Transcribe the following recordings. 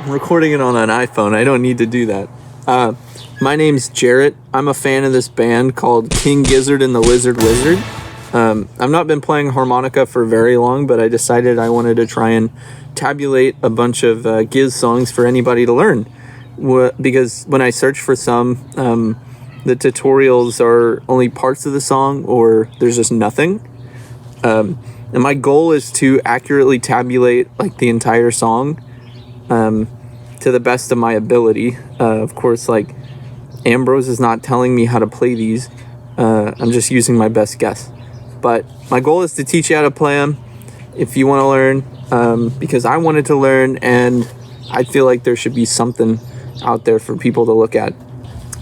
I'm recording it on an iPhone. I don't need to do that. My name's Jarrett. I'm a fan of this band called King Gizzard and the Lizard Wizard. I've not been playing harmonica for very long, but I decided I wanted to try and tabulate a bunch of Giz songs for anybody to learn. Because when I search for some, the tutorials are only parts of the song or there's just nothing. And my goal is to accurately tabulate like the entire song to the best of my ability. Of course, like Ambrose is not telling me how to play these. I'm just using my best guess. But my goal is to teach you how to play them if you want to learn, because I wanted to learn and I feel like there should be something out there for people to look at.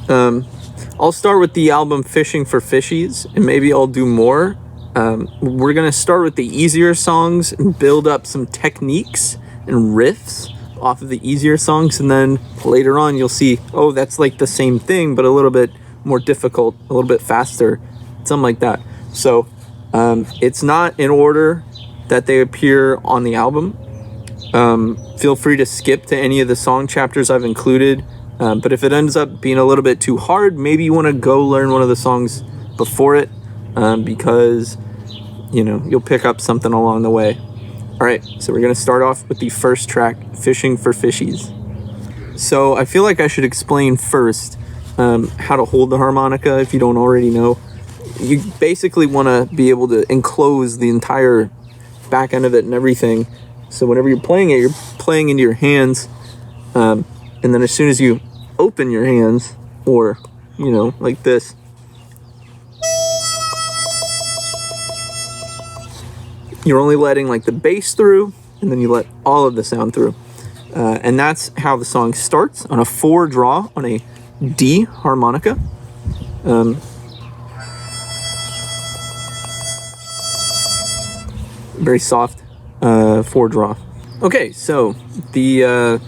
I'll start with the album Fishing for Fishies, and maybe I'll do more. We're going to start with the easier songs and build up some techniques and riffs off of the easier songs, and then later on you'll see, oh, that's like the same thing, but a little bit more difficult, a little bit faster, something like that. So it's not in order that they appear on the album. Feel free to skip to any of the song chapters I've included, but if it ends up being a little bit too hard, maybe you want to go learn one of the songs before it, because you'll pick up something along the way. All right, so we're going to start off with the first track, Fishing for Fishies. So I feel like I should explain first how to hold the harmonica if you don't already know. You basically want to be able to enclose the entire back end of it and everything. So whenever you're playing it, you're playing into your hands. And then as soon as you open your hands, or, like this, you're only letting like the bass through, and then you let all of the sound through. And that's how the song starts, on a 4 draw on a D harmonica. Very soft 4 draw. Okay, so the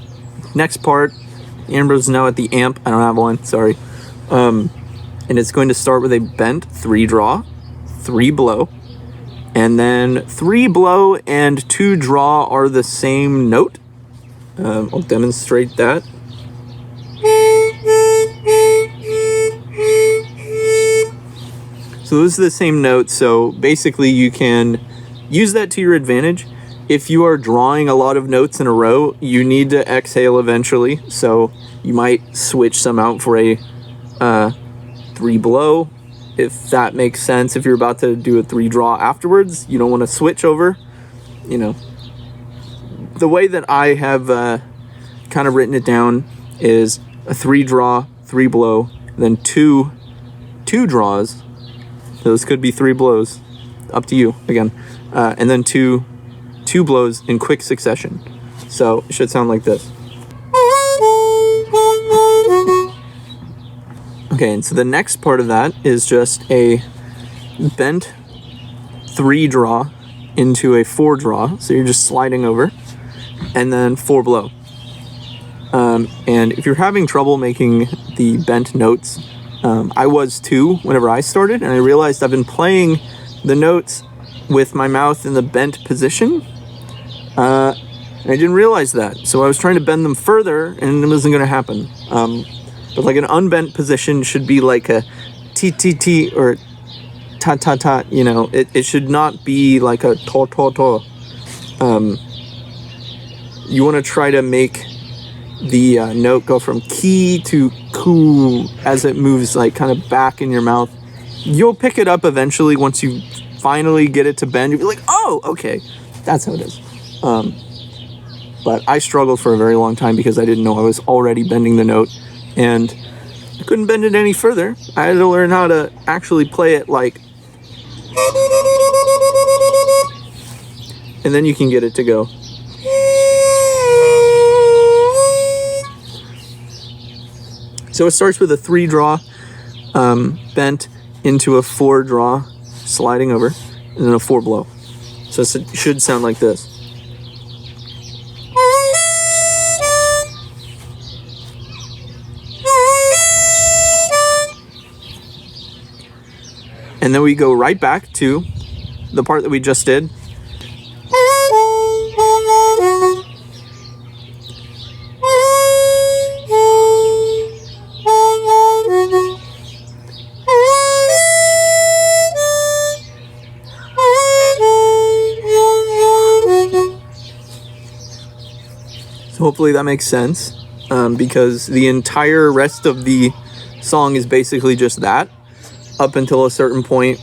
next part, Ambrose is now at the amp. I don't have one, sorry. And it's going to start with a bent 3 draw, 3 blow, and then 3 blow and 2 draw are the same note. I'll demonstrate that. So this is the same note, so basically you can use that to your advantage. If you are drawing a lot of notes in a row, you need to exhale eventually, so you might switch some out for a 3 blow, if that makes sense. If you're about to do a 3 draw afterwards, you don't want to switch over. The way that I have kind of written it down is a 3 draw, 3 blow, then two draws. Those could be 3 blows, up to you again, and then two blows in quick succession. So it should sound like this. Okay, and so the next part of that is just a bent 3 draw into a 4 draw. So you're just sliding over, and then 4 blow. And if you're having trouble making the bent notes, I was too whenever I started, and I realized I've been playing the notes with my mouth in the bent position. And I didn't realize that. So I was trying to bend them further, and it wasn't going to happen. But like an unbent position should be like a T or ta. It should not be like a to. You want to try to make the note go from ki to ku as it moves like kind of back in your mouth. You'll pick it up eventually once you finally get it to bend. You'll be like, oh, okay, that's how it is. But I struggled for a very long time because I didn't know I was already bending the note, and I couldn't bend it any further. I had to learn how to actually play it like, and then you can get it to go. So it starts with a 3 draw, bent into a 4 draw, sliding over, and then a 4 blow. So it should sound like this. And then we go right back to the part that we just did. So hopefully that makes sense, because the entire rest of the song is basically just that, up until a certain point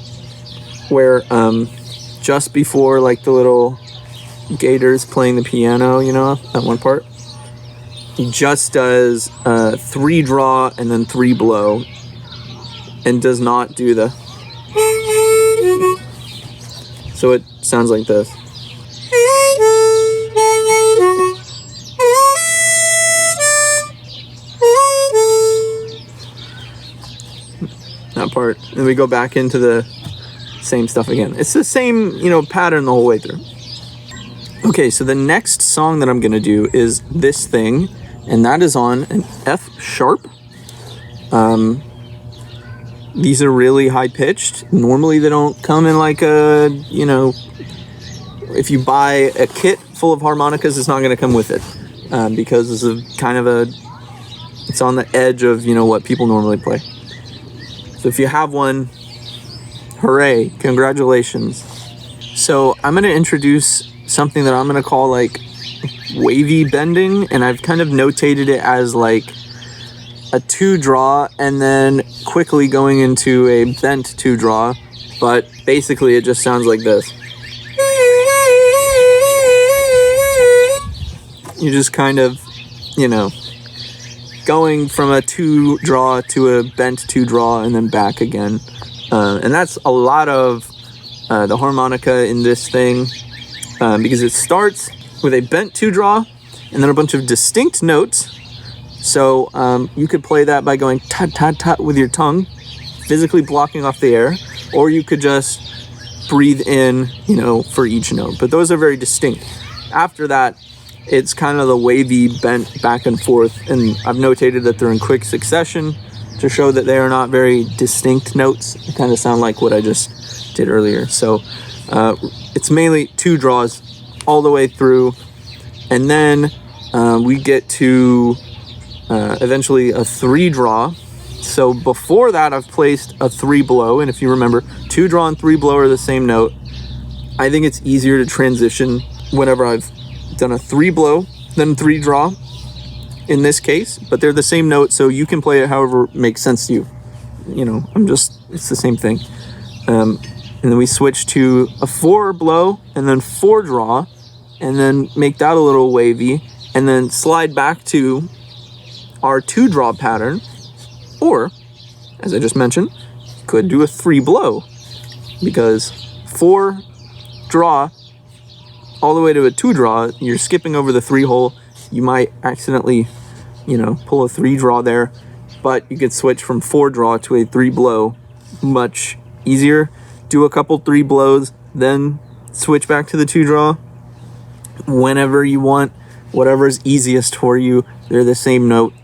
where just before like the little Gator's playing the piano, you know, that one part, he just does 3 draw and then 3 blow, and does not do the. So it sounds like this. That part. And we go back into the same stuff again. It's the same, you know, pattern the whole way through. Okay, so the next song that I'm going to do is This Thing, and that is on an F sharp. These are really high pitched. Normally they don't come in like a, you know, if you buy a kit full of harmonicas, it's not going to come with it, because it's a kind of a, it's on the edge of, you know, what people normally play. So if you have one, hooray, congratulations. So I'm going to introduce something that I'm going to call like wavy bending, and I've kind of notated it as like a 2 draw and then quickly going into a bent 2 draw, but basically it just sounds like this. You just kind of, you know, going from a 2 draw to a bent 2 draw and then back again. And that's a lot of the harmonica in this thing, because it starts with a bent 2 draw and then a bunch of distinct notes. So you could play that by going tut tut tut with your tongue, physically blocking off the air, or you could just breathe in, you know, for each note. But those are very distinct. After that, it's kind of the wavy bent back and forth, and I've notated that they're in quick succession to show that they are not very distinct notes. They kind of sound like what I just did earlier. So it's mainly 2 draws all the way through, and then we get to eventually a 3 draw. So before that, I've placed a 3 blow, and if you remember, 2 draw and 3 blow are the same note. I think it's easier to transition whenever I've done a 3 blow then 3 draw in this case, but they're the same note, so you can play it however makes sense to you. You know, it's the same thing. And then we switch to a 4 blow and then 4 draw, and then make that a little wavy, and then slide back to our 2 draw pattern, or as I just mentioned, could do a 3 blow, because 4 draw all the way to a 2 draw, you're skipping over the 3 hole. You might accidentally, you know, pull a 3 draw there, but you could switch from 4 draw to a 3 blow much easier. Do a couple 3 blows, then switch back to the 2 draw whenever you want, whatever is easiest for you. They're the same note,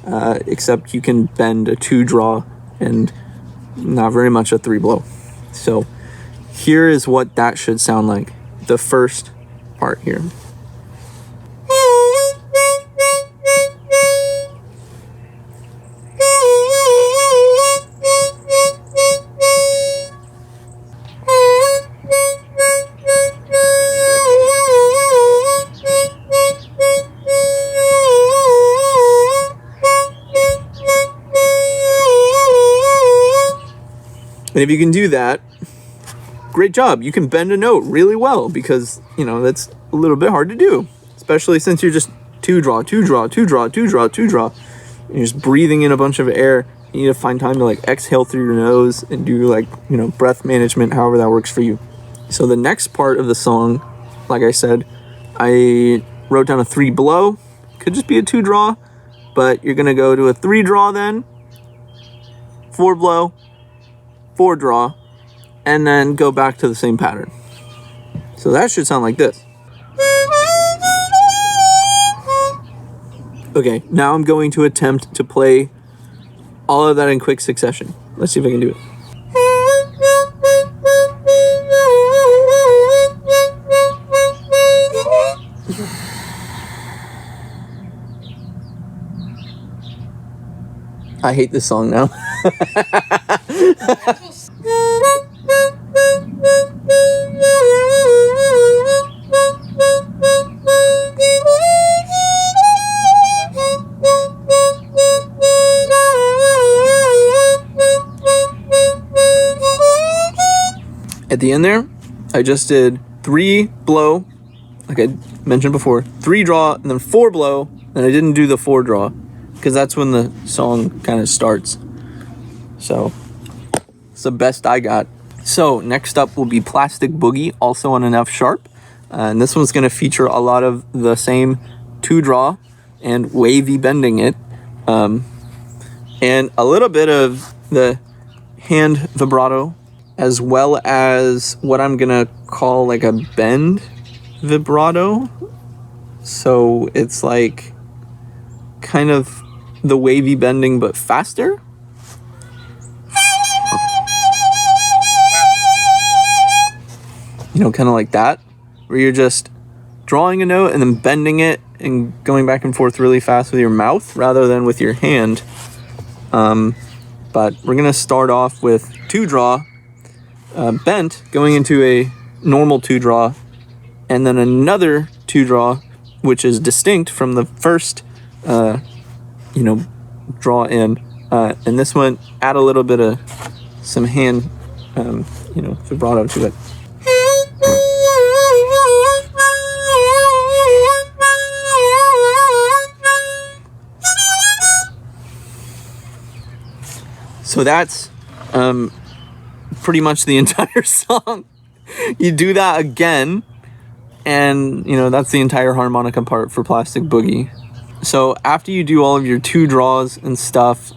except you can bend a 2 draw and not very much a 3 blow. So here is what that should sound like, the first part here. And if you can do that, great job. You can bend a note really well, because, you know, that's a little bit hard to do, especially since you're just 2 draw, 2 draw, 2 draw, 2 draw, 2 draw. You're just breathing in a bunch of air. You need to find time to like exhale through your nose and do like, you know, breath management, however that works for you. So the next part of the song, like I said, I wrote down a 3 blow. Could just be a 2 draw, but you're going to go to a 3 draw then, 4 blow, 4 draw, and then go back to the same pattern. So that should sound like this. Okay, now I'm going to attempt to play all of that in quick succession. Let's see if I can do it. I hate this song now. At the end there, I just did 3 blow, like I mentioned before, 3 draw, and then 4 blow, and I didn't do the 4 draw, because that's when the song kind of starts. So, it's the best I got. So, next up will be Plastic Boogie, also on an F sharp. And this one's going to feature a lot of the same 2 draw and wavy bending it. And a little bit of the hand vibrato, as well as what I'm going to call like a bend vibrato. So it's like kind of the wavy bending, but faster. You know, kind of like that, where you're just drawing a note and then bending it and going back and forth really fast with your mouth rather than with your hand. But we're gonna start off with 2 draw, bent, going into a normal 2 draw, and then another 2 draw, which is distinct from the first, draw in. And this one, add a little bit of some hand, vibrato to it. So that's pretty much the entire song. You do that again, and that's the entire harmonica part for Plastic Boogie. So after you do all of your 2 draws and stuff,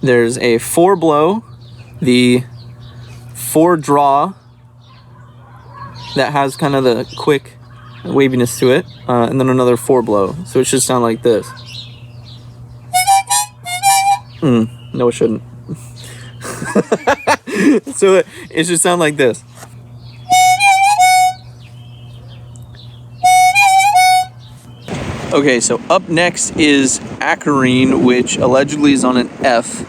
there's a 4 blow, the 4 draw that has kind of the quick waviness to it, and then another 4 blow. So it should sound like this. No, it shouldn't. So it should sound like this. Okay, so up next is Acarine, which allegedly is on an F.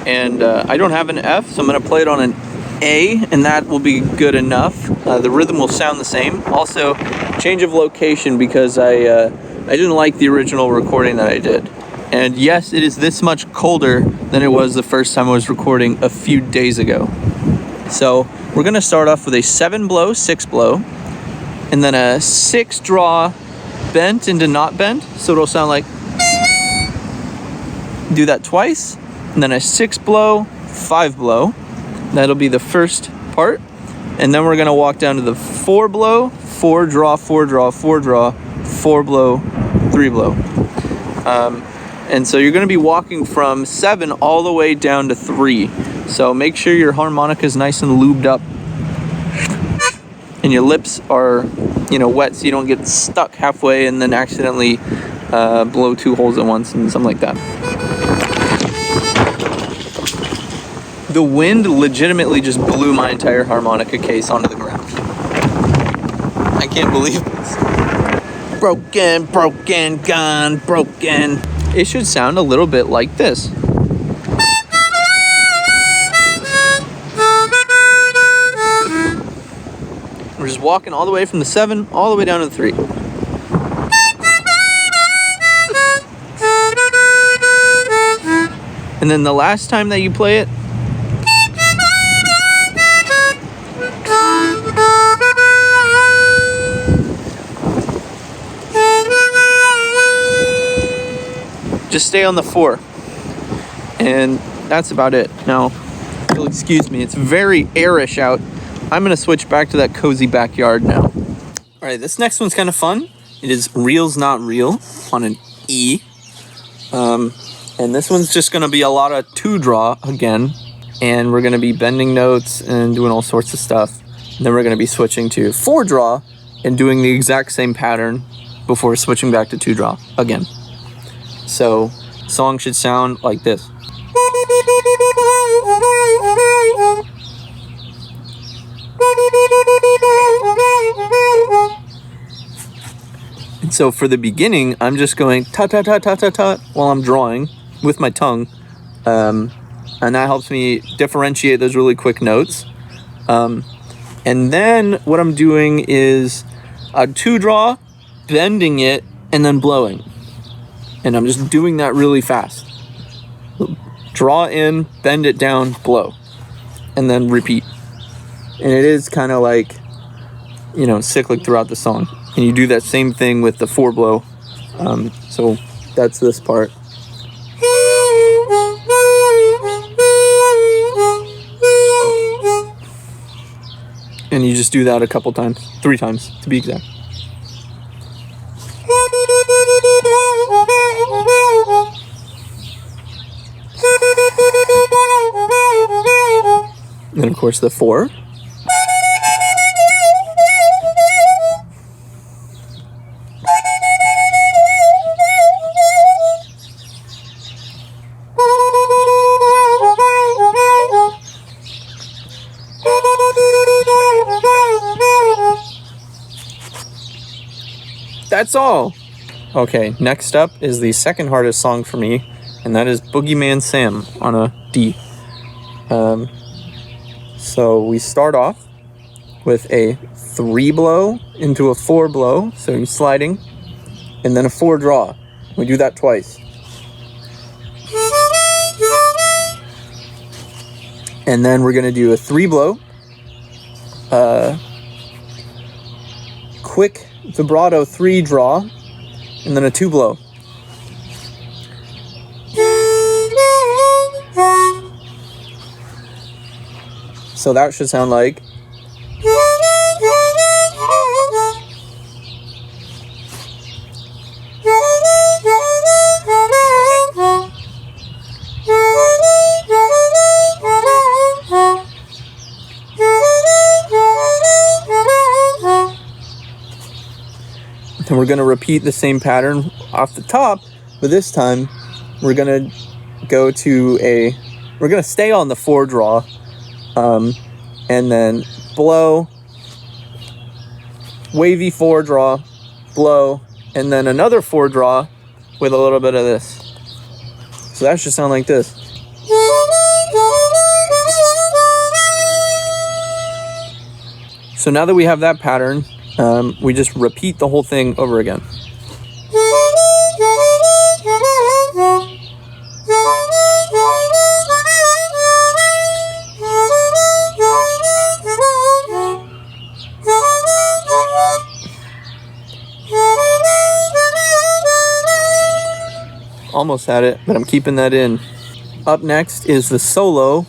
And I don't have an F, so I'm going to play it on an A, and that will be good enough. The rhythm will sound the same. Also, change of location, because I didn't like the original recording that I did. And yes, it is this much colder than it was the first time I was recording a few days ago. So we're gonna start off with a 7 blow, 6 blow, and then a 6 draw bent into not bent. So it'll sound like, do that twice, and then a 6 blow, 5 blow. That'll be the first part. And then we're gonna walk down to the 4 blow, 4 draw, 4 draw, 4 draw, 4 blow, 3 blow. And so you're going to be walking from 7 all the way down to 3. So make sure your harmonica is nice and lubed up, and your lips are, wet, so you don't get stuck halfway and then accidentally blow 2 holes at once and something like that. The wind legitimately just blew my entire harmonica case onto the ground. I can't believe this. Broken, broken, gone, broken. It should sound a little bit like this. We're just walking all the way from the 7 all the way down to the 3. And then the last time that you play it, just stay on the 4, and that's about it. Now, you'll excuse me, it's very airish out. I'm gonna switch back to that cozy backyard now. All right, this next one's kind of fun. It is Reel's Not Real on an E. And this one's just gonna be a lot of 2 draw again, and we're gonna be bending notes and doing all sorts of stuff. And then we're gonna be switching to 4 draw and doing the exact same pattern before switching back to 2 draw again. So, song should sound like this. And so for the beginning, I'm just going ta-ta-ta-ta-ta-ta while I'm drawing with my tongue. And that helps me differentiate those really quick notes. And then what I'm doing is a 2 draw, bending it, and then blowing. And I'm just doing that really fast. Draw in, bend it down, blow. and then repeat. And it is kind of like, you know, cyclic throughout the song. And you do that same thing with the 4 blow. So that's this part. And you just do that a couple times, 3 times to be exact. And then of course the 4. That's all. Okay, next up is the second hardest song for me, and that is Boogie Man Sam on a D. So we start off with a 3 blow into a 4 blow, so you're sliding, and then a 4 draw. We do that twice. And then we're gonna do a 3 blow, quick vibrato 3 draw, and then a 2 blow. So that should sound like. And we're going to repeat the same pattern off the top, but this time we're going to go to we're going to stay on the 4 draw, and then blow, wavy 4 draw, blow, and then another 4 draw with a little bit of this. So that should sound like this. So now that we have that pattern, we just repeat the whole thing over again. Almost had it, but I'm keeping that in. Up next is the solo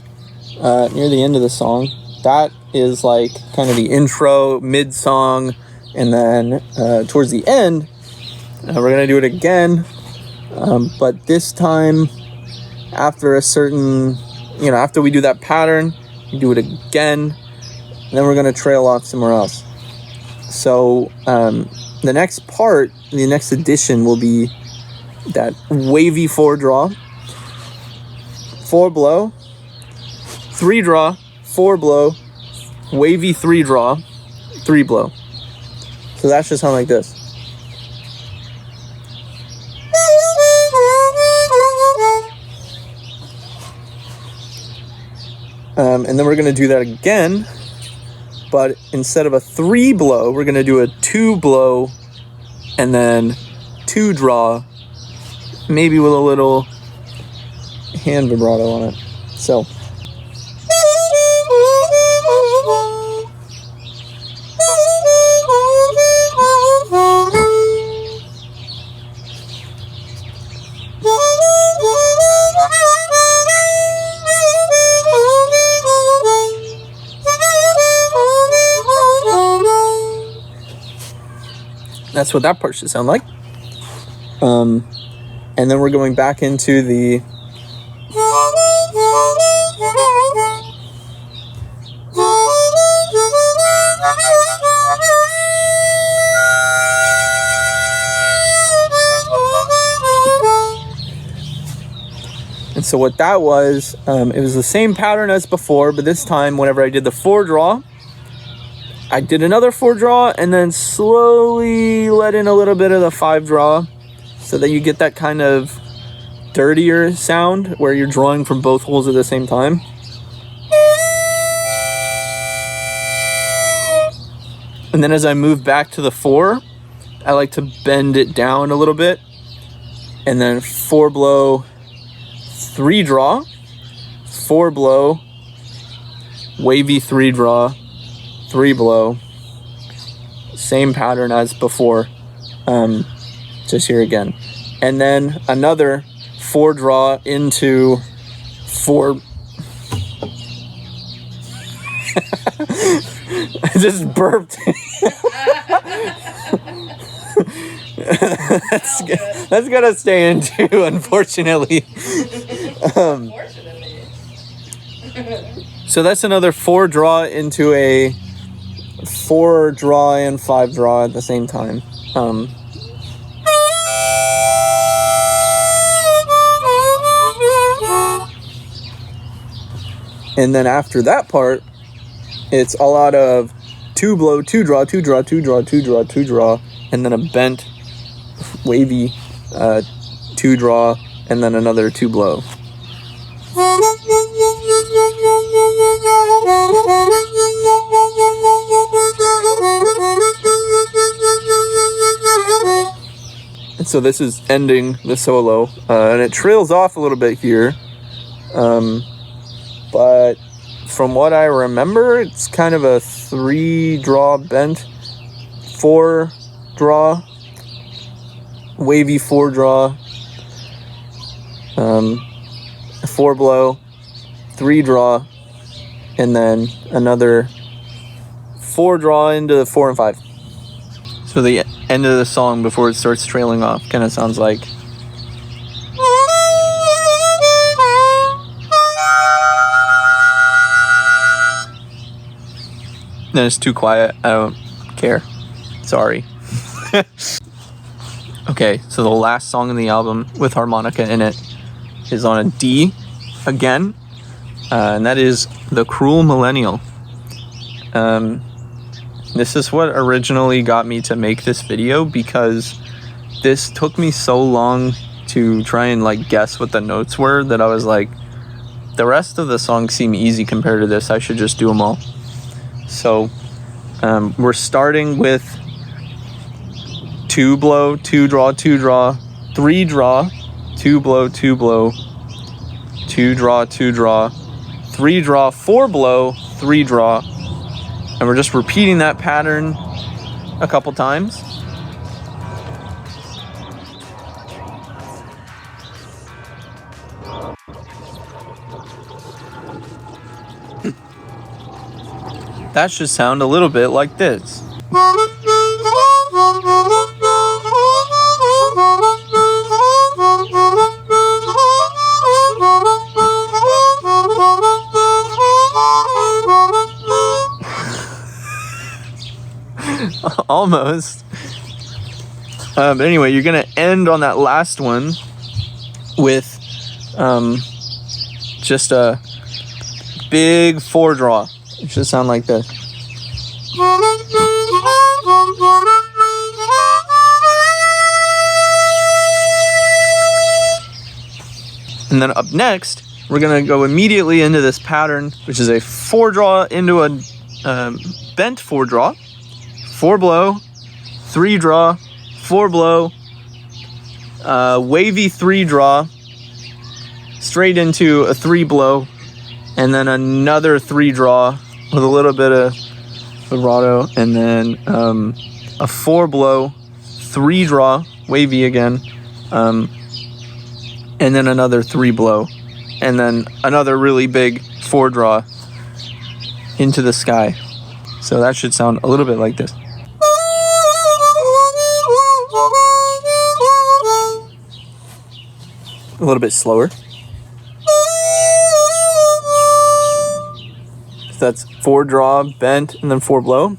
near the end of the song. That is like kind of the intro, mid-song, and then towards the end, we're going to do it again, but this time after a certain, after we do that pattern, we do it again, and then we're going to trail off somewhere else. So the next part, the next addition will be that wavy 4 draw, 4 blow, 3 draw, 4 blow, wavy 3 draw, 3 blow. So that should sound like this. And then we're going to do that again, but instead of a 3 blow, we're going to do a 2 blow and then 2 draw, maybe with a little hand vibrato on it. So. That's what that part should sound like. And then we're going back into the and so what that was, it was the same pattern as before, but this time whenever I did the 4 draw, I did another 4 draw and then slowly let in a little bit of the 5 draw so that you get that kind of dirtier sound where you're drawing from both holes at the same time. And then as I move back to the 4, I like to bend it down a little bit, and then 4 blow, 3 draw, 4 blow, wavy 3 draw, 3 blow, same pattern as before, just here again, and then another 4 draw into 4. I just burped. That's gonna stay in too, unfortunately. So that's another 4 draw into a 4 draw and 5 draw at the same time. And then after that part, it's a lot of 2 blow, 2 draw, 2 draw, 2 draw, 2 draw, 2 draw, and then a bent, wavy 2 draw, and then another 2 blow. And so this is ending the solo, and it trails off a little bit here, but from what I remember, it's kind of a 3 draw bent, 4 draw, wavy 4 draw, 4 blow, 3 draw, and then another 4 draw into 4 and 5. So the end of the song before it starts trailing off kind of sounds like. Then it's too quiet. I don't care. Sorry. Okay, so the last song in the album with harmonica in it is on a D again, and that is The Cruel Millennial. This is what originally got me to make this video, because this took me so long to try and like guess what the notes were that I was like, the rest of the songs seem easy compared to this. I should just do them all. So we're starting with 2 blow, 2 draw, 2 draw, 3 draw, 2 blow, 2 blow, 2 draw, 2 draw, 3 draw, 4 blow, 3 draw, and we're just repeating that pattern a couple times. That should sound a little bit like this. Almost. But anyway, you're gonna end on that last one with just a big 4 draw. It should sound like this. And then up next, we're gonna go immediately into this pattern, which is a 4 draw into a bent 4 draw, 4 blow, 3 draw, 4 blow, wavy 3 draw, straight into a 3 blow, and then another 3 draw with a little bit of vibrato, and then a 4 blow, 3 draw, wavy again, and then another 3 blow, and then another really big 4 draw into the sky. So that should sound a little bit like this. A little bit slower. So that's 4 draw, bent, and then 4 blow.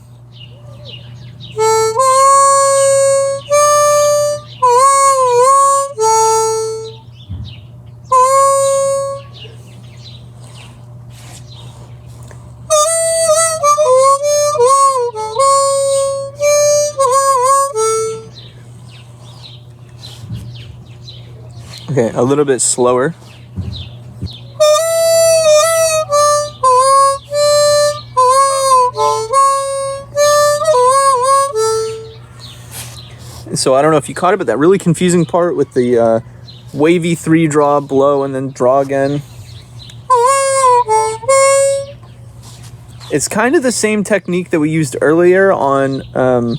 Okay, a little bit slower. So I don't know if you caught it, but that really confusing part with the wavy 3 draw, blow, and then draw again. It's kind of the same technique that we used earlier on. I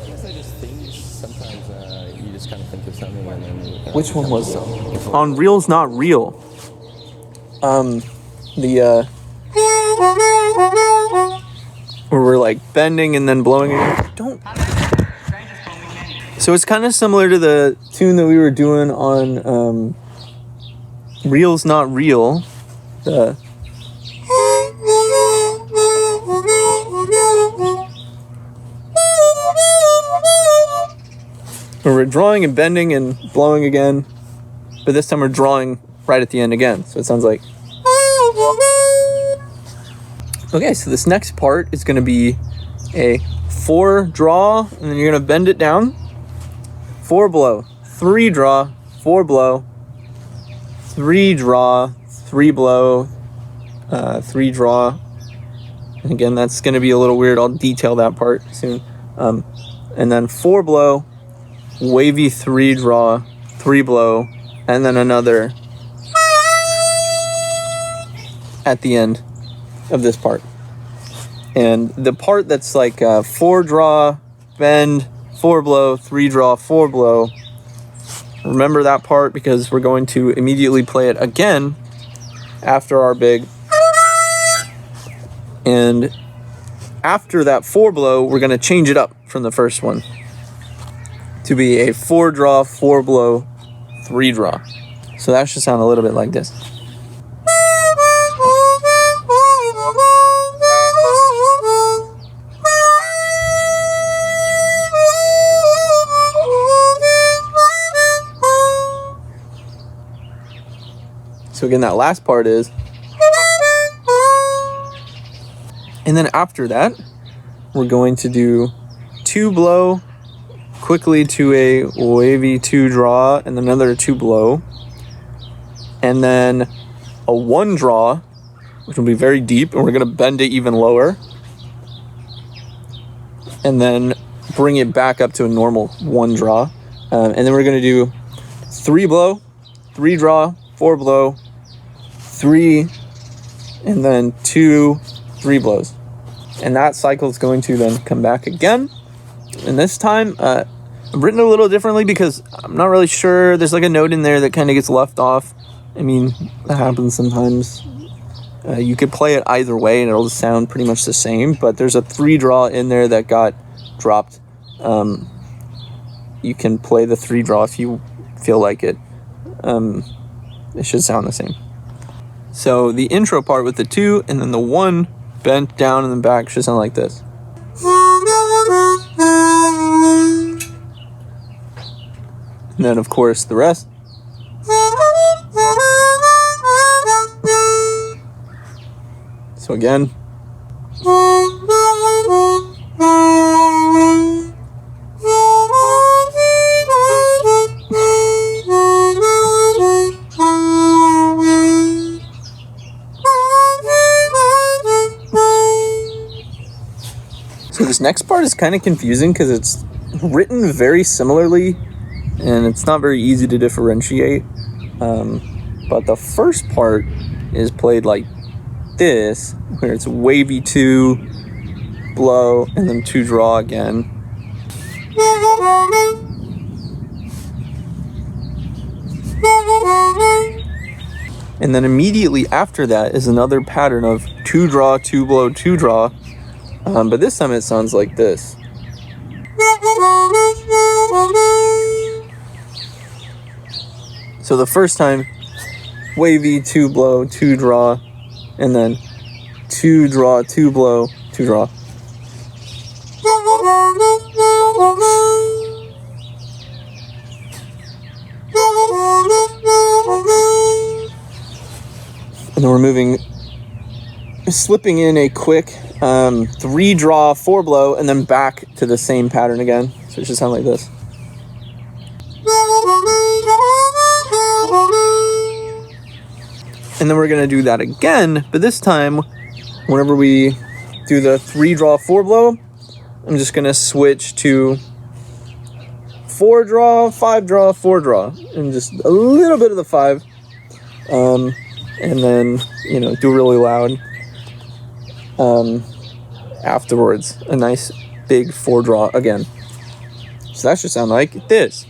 guess I just think sometimes you just kind of think of something and then. Which one was that? On Real's Not Real. Where we're like bending and then blowing it. Don't. So it's kind of similar to the tune that we were doing on Real's Not Real. Where we're drawing and bending and blowing again, but this time we're drawing right at the end again. So it sounds like. Okay, so this next part is going to be a 4 draw, and then you're going to bend it down. 4 blow, 3 draw, 4 blow, 3 draw, 3 blow, 3 draw. And again, that's going to be a little weird. I'll detail that part soon. And then 4 blow, wavy 3 draw, 3 blow, and then another at the end of this part. And the part that's like 4 draw, bend, 4 blow, 3 draw, 4 blow. Remember that part because we're going to immediately play it again after our big. And after that 4 blow, we're going to change it up from the first one to be a 4 draw, 4 blow, 3 draw. So that should sound a little bit like this. So again, that last part is. And then after that, we're going to do 2 blow quickly to a wavy 2 draw and another 2 blow. And then a 1 draw, which will be very deep, and we're going to bend it even lower. And then bring it back up to a normal 1 draw. And then we're going to do 3 blow, 3 draw, 4 blow, 3, and then 2, 3 blows. And that cycle is going to then come back again. And this time, I've written it a little differently because I'm not really sure. There's like a note in there that kind of gets left off. I mean, that happens sometimes. You could play it either way and it'll just sound pretty much the same. But there's a 3 draw in there that got dropped. You can play the 3 draw if you feel like it. It should sound the same. So the intro part with the 2 and then the 1 bent down and then back should sound like this. And then of course the rest. So again. So this next part is kind of confusing because it's written very similarly and it's not very easy to differentiate. But the first part is played like this, where it's wavy 2, blow, and then 2 draw again. And then immediately after that is another pattern of 2 draw, 2 blow, 2 draw. But this time it sounds like this. So the first time, wavy, 2 blow, 2 draw, and then 2 draw, 2 blow, 2 draw. And then we're slipping in a quick 3 draw, 4 blow, and then back to the same pattern again. So it should sound like this. And then we're going to do that again, but this time, whenever we do the 3 draw, 4 blow, I'm just going to switch to 4 draw, 5 draw, 4 draw, and just a little bit of the 5. and then, you know, do really loud afterwards. A nice big 4 draw again. So that should sound like this.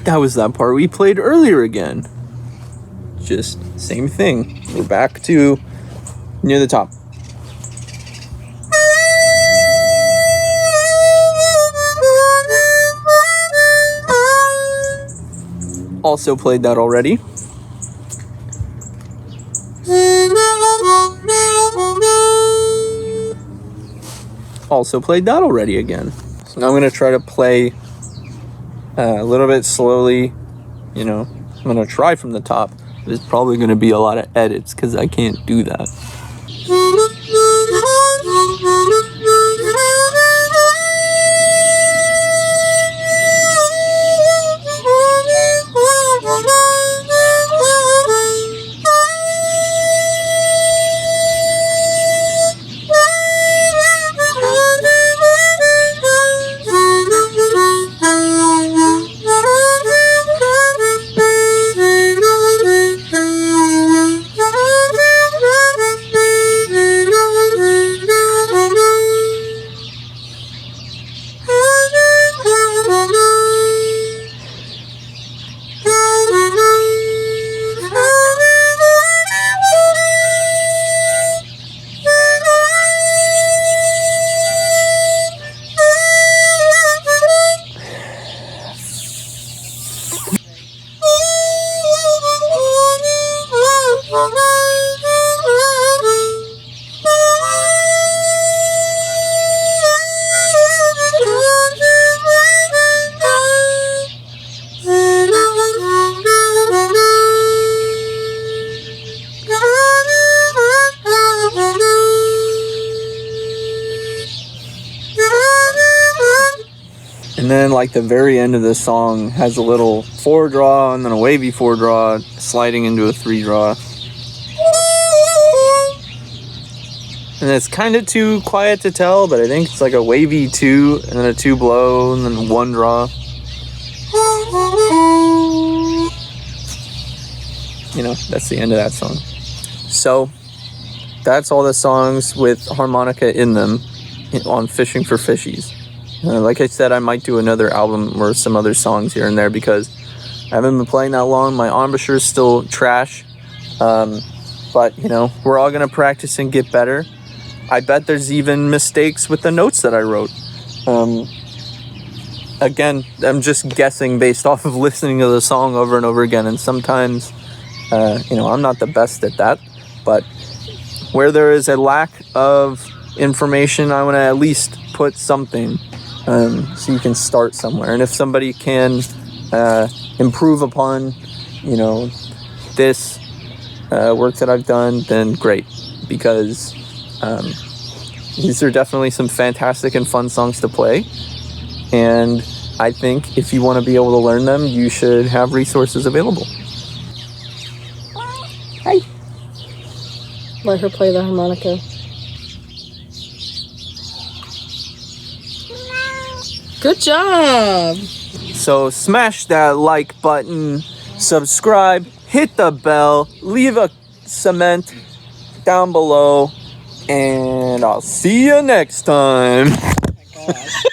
That was that part we played earlier again. Just same thing. We're back to near the top. Also played that already. Also played that already again. So now I'm going to try to play a little bit slowly. You know, I'm going to try from the top. There's probably going to be a lot of edits because I can't do that. And then like the very end of the song has a little 4 draw and then a wavy 4 draw sliding into a 3 draw. And it's kind of too quiet to tell, but I think it's like a wavy 2 and then a 2 blow and then 1 draw. You know, that's the end of that song. So that's all the songs with harmonica in them on Fishing for Fishies. Like I said, I might do another album or some other songs here and there because I haven't been playing that long. My embouchure is still trash. But, you know, we're all going to practice and get better. I bet there's even mistakes with the notes that I wrote. Again, I'm just guessing based off of listening to the song over and over again. And sometimes, you know, I'm not the best at that. But where there is a lack of information, I want to at least put something. So you can start somewhere. And if somebody can improve upon, you know, this work that I've done, then great. Because these are definitely some fantastic and fun songs to play. And I think if you want to be able to learn them, you should have resources available. Hi. Let her play the harmonica. Good job! So smash that like button, subscribe, hit the bell, leave a comment down below, and I'll see you next time. Oh my gosh.